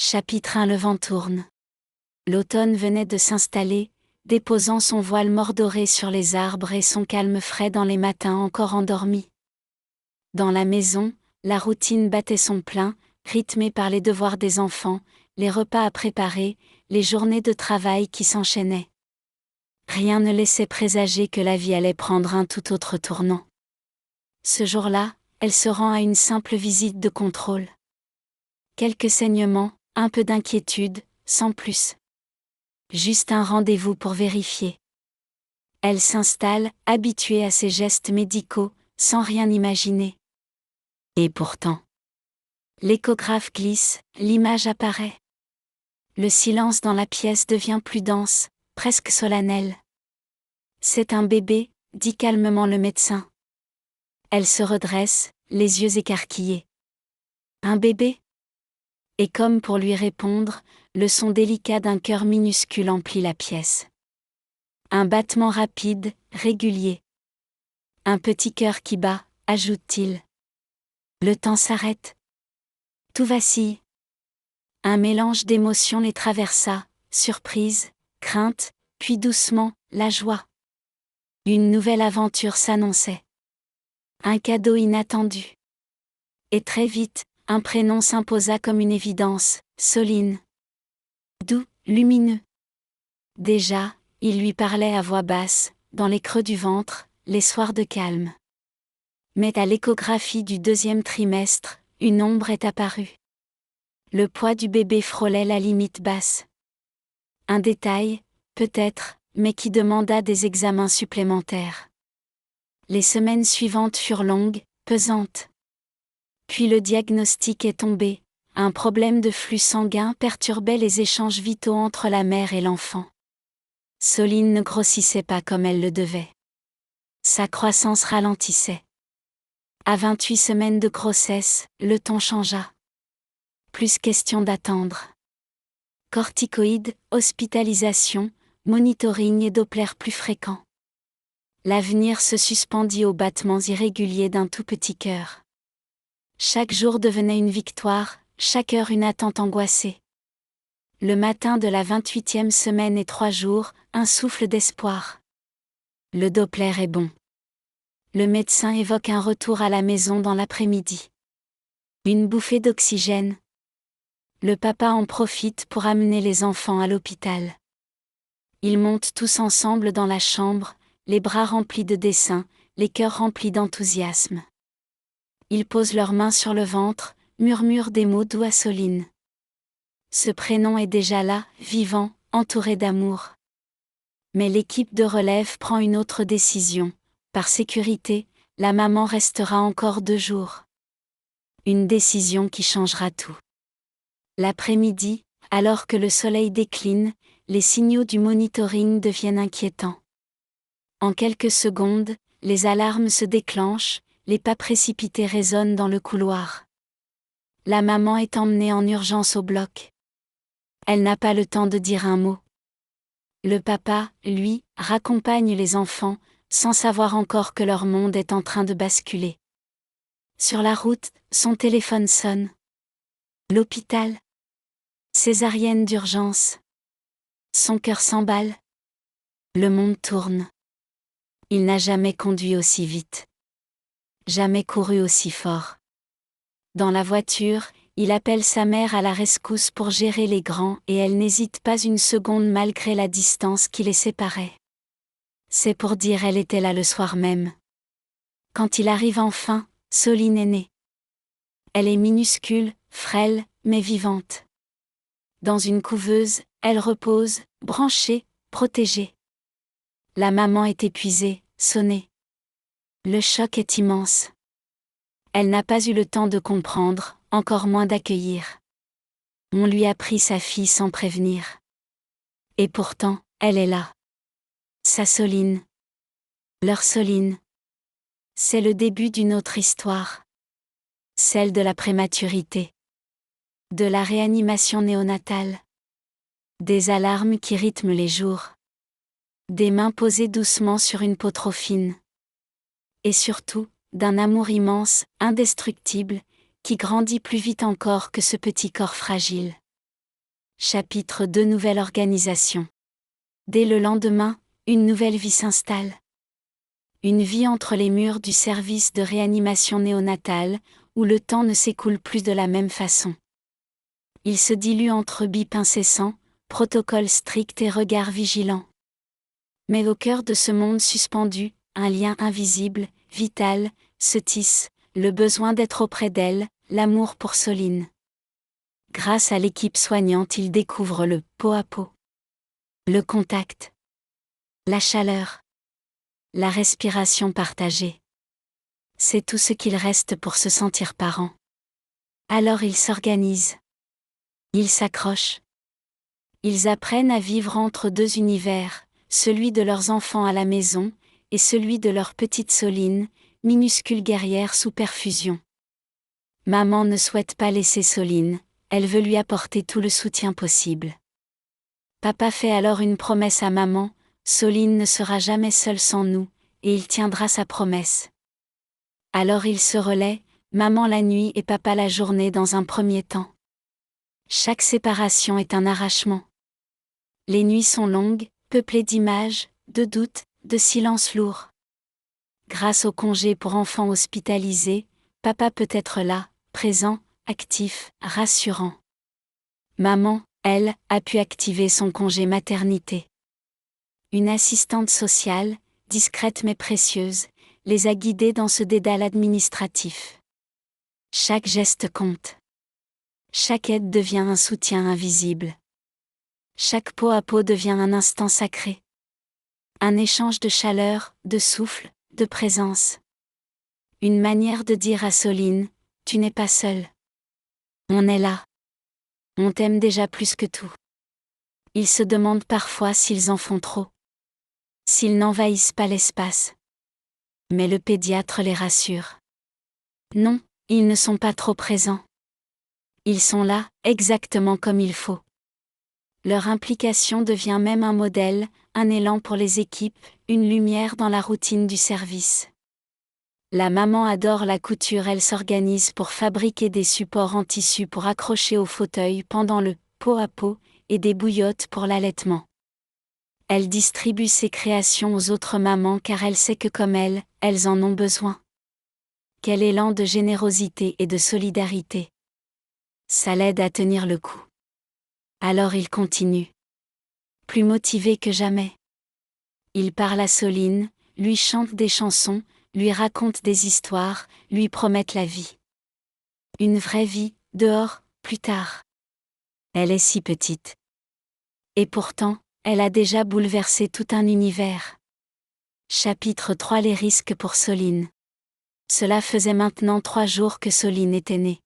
Chapitre 1. Le vent tourne. L'automne venait de s'installer, déposant son voile mordoré sur les arbres et son calme frais dans les matins encore endormis. Dans la maison, la routine battait son plein, rythmée par les devoirs des enfants, les repas à préparer, les journées de travail qui s'enchaînaient. Rien ne laissait présager que la vie allait prendre un tout autre tournant. Ce jour-là, elle se rend à une simple visite de contrôle. Quelques saignements, un peu d'inquiétude, sans plus. Juste un rendez-vous pour vérifier. Elle s'installe, habituée à ses gestes médicaux, sans rien imaginer. Et pourtant. L'échographe glisse, l'image apparaît. Le silence dans la pièce devient plus dense, presque solennel. C'est un bébé, dit calmement le médecin. Elle se redresse, les yeux écarquillés. Un bébé ? Et comme pour lui répondre, le son délicat d'un cœur minuscule emplit la pièce. Un battement rapide, régulier. Un petit cœur qui bat, ajoute-t-il. Le temps s'arrête. Tout vacille. Un mélange d'émotions les traversa, surprise, crainte, puis doucement, la joie. Une nouvelle aventure s'annonçait. Un cadeau inattendu. Et très vite, un prénom s'imposa comme une évidence, Soline. Doux, lumineux. Déjà, il lui parlait à voix basse, dans les creux du ventre, les soirs de calme. Mais à l'échographie du 2e trimestre, une ombre est apparue. Le poids du bébé frôlait la limite basse. Un détail, peut-être, mais qui demanda des examens supplémentaires. Les semaines suivantes furent longues, pesantes. Puis le diagnostic est tombé, un problème de flux sanguin perturbait les échanges vitaux entre la mère et l'enfant. Soline ne grossissait pas comme elle le devait. Sa croissance ralentissait. À 28 semaines de grossesse, le ton changea. Plus question d'attendre. Corticoïdes, hospitalisation, monitoring et Doppler plus fréquents. L'avenir se suspendit aux battements irréguliers d'un tout petit cœur. Chaque jour devenait une victoire, chaque heure une attente angoissée. Le matin de la 28e semaine et 3 jours, un souffle d'espoir. Le Doppler est bon. Le médecin évoque un retour à la maison dans l'après-midi. Une bouffée d'oxygène. Le papa en profite pour amener les enfants à l'hôpital. Ils montent tous ensemble dans la chambre, les bras remplis de dessins, les cœurs remplis d'enthousiasme. Ils posent leurs mains sur le ventre, murmurent des mots doux à Soline. Ce prénom est déjà là, vivant, entouré d'amour. Mais l'équipe de relève prend une autre décision. Par sécurité, la maman restera encore 2 jours. Une décision qui changera tout. L'après-midi, alors que le soleil décline, les signaux du monitoring deviennent inquiétants. En quelques secondes, les alarmes se déclenchent, les pas précipités résonnent dans le couloir. La maman est emmenée en urgence au bloc. Elle n'a pas le temps de dire un mot. Le papa, lui, raccompagne les enfants, sans savoir encore que leur monde est en train de basculer. Sur la route, son téléphone sonne. L'hôpital. Césarienne d'urgence. Son cœur s'emballe. Le monde tourne. Il n'a jamais conduit aussi vite. Jamais couru aussi fort. Dans la voiture, il appelle sa mère à la rescousse pour gérer les grands et elle n'hésite pas une seconde malgré la distance qui les séparait. C'est pour dire elle était là le soir même. Quand il arrive enfin, Soline est née. Elle est minuscule, frêle, mais vivante. Dans une couveuse, elle repose, branchée, protégée. La maman est épuisée, sonnée. Le choc est immense. Elle n'a pas eu le temps de comprendre, encore moins d'accueillir. On lui a pris sa fille sans prévenir. Et pourtant, elle est là. Sa Soline. Leur Soline. C'est le début d'une autre histoire. Celle de la prématurité. De la réanimation néonatale. Des alarmes qui rythment les jours. Des mains posées doucement sur une peau trop fine. Et surtout, d'un amour immense, indestructible, qui grandit plus vite encore que ce petit corps fragile. Chapitre 2. Nouvelle organisation. Dès le lendemain, une nouvelle vie s'installe. Une vie entre les murs du service de réanimation néonatale, où le temps ne s'écoule plus de la même façon. Il se dilue entre bips incessants, protocoles stricts et regards vigilants. Mais au cœur de ce monde suspendu, un lien invisible, vital, se tisse, le besoin d'être auprès d'elle, l'amour pour Soline. Grâce à l'équipe soignante, il découvre le peau à peau. Le contact. La chaleur. La respiration partagée. C'est tout ce qu'il reste pour se sentir parent. Alors ils s'organisent. Ils s'accrochent. Ils apprennent à vivre entre deux univers, celui de leurs enfants à la maison, et celui de leur petite Soline, minuscule guerrière sous perfusion. Maman ne souhaite pas laisser Soline, elle veut lui apporter tout le soutien possible. Papa fait alors une promesse à maman, Soline ne sera jamais seule sans nous, et il tiendra sa promesse. Alors ils se relaient, maman la nuit et papa la journée dans un premier temps. Chaque séparation est un arrachement. Les nuits sont longues, peuplées d'images, de doutes, de silences lourds. Grâce au congé pour enfants hospitalisés, papa peut être là, présent, actif, rassurant. Maman, elle, a pu activer son congé maternité. Une assistante sociale, discrète mais précieuse, les a guidés dans ce dédale administratif. Chaque geste compte. Chaque aide devient un soutien invisible. Chaque peau à peau devient un instant sacré. Un échange de chaleur, de souffle, de présence. Une manière de dire à Soline, tu n'es pas seule. On est là. On t'aime déjà plus que tout. Ils se demandent parfois s'ils en font trop. S'ils n'envahissent pas l'espace. Mais le pédiatre les rassure. Non, ils ne sont pas trop présents. Ils sont là, exactement comme il faut. Leur implication devient même un modèle, un élan pour les équipes, une lumière dans la routine du service. La maman adore la couture, elle s'organise pour fabriquer des supports en tissu pour accrocher au fauteuil pendant le pot à pot et des bouillottes pour l'allaitement. Elle distribue ses créations aux autres mamans car elle sait que comme elle, elles en ont besoin. Quel élan de générosité et de solidarité. Ça l'aide à tenir le coup. Alors il continue. Plus motivé que jamais. Il parle à Soline, lui chante des chansons, lui raconte des histoires, lui promettent la vie. Une vraie vie, dehors, plus tard. Elle est si petite. Et pourtant, elle a déjà bouleversé tout un univers. Chapitre 3. Les risques pour Soline. Cela faisait maintenant 3 jours que Soline était née.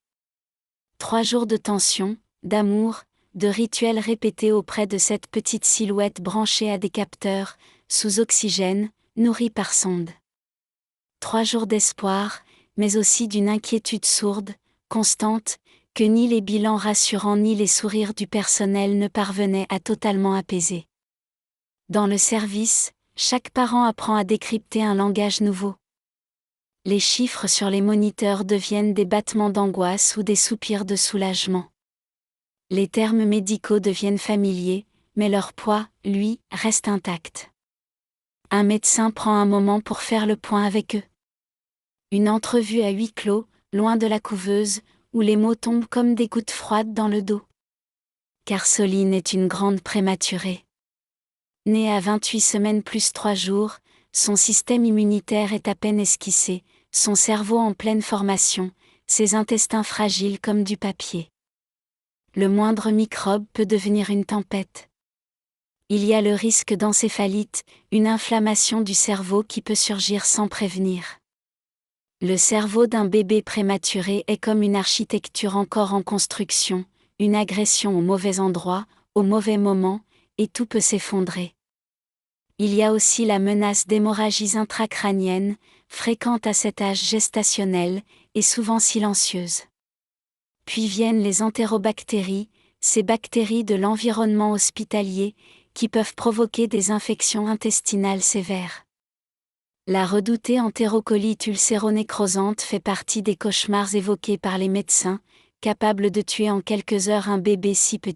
3 jours de tension, d'amour, de rituels répétés auprès de cette petite silhouette branchée à des capteurs, sous oxygène, nourrie par sonde. 3 jours d'espoir, mais aussi d'une inquiétude sourde, constante, que ni les bilans rassurants ni les sourires du personnel ne parvenaient à totalement apaiser. Dans le service, chaque parent apprend à décrypter un langage nouveau. Les chiffres sur les moniteurs deviennent des battements d'angoisse ou des soupirs de soulagement. Les termes médicaux deviennent familiers, mais leur poids, lui, reste intact. Un médecin prend un moment pour faire le point avec eux. Une entrevue à huis clos, loin de la couveuse, où les mots tombent comme des gouttes froides dans le dos. Car Soline est une grande prématurée. Née à 28 semaines plus 3 jours, son système immunitaire est à peine esquissé, son cerveau en pleine formation, ses intestins fragiles comme du papier. Le moindre microbe peut devenir une tempête. Il y a le risque d'encéphalite, une inflammation du cerveau qui peut surgir sans prévenir. Le cerveau d'un bébé prématuré est comme une architecture encore en construction, une agression au mauvais endroit, au mauvais moment, et tout peut s'effondrer. Il y a aussi la menace d'hémorragies intracrâniennes, fréquentes à cet âge gestationnel, et souvent silencieuses. Puis viennent les entérobactéries, ces bactéries de l'environnement hospitalier, qui peuvent provoquer des infections intestinales sévères. La redoutée entérocolite ulcéronécrosante fait partie des cauchemars évoqués par les médecins, capables de tuer en quelques heures un bébé si petit.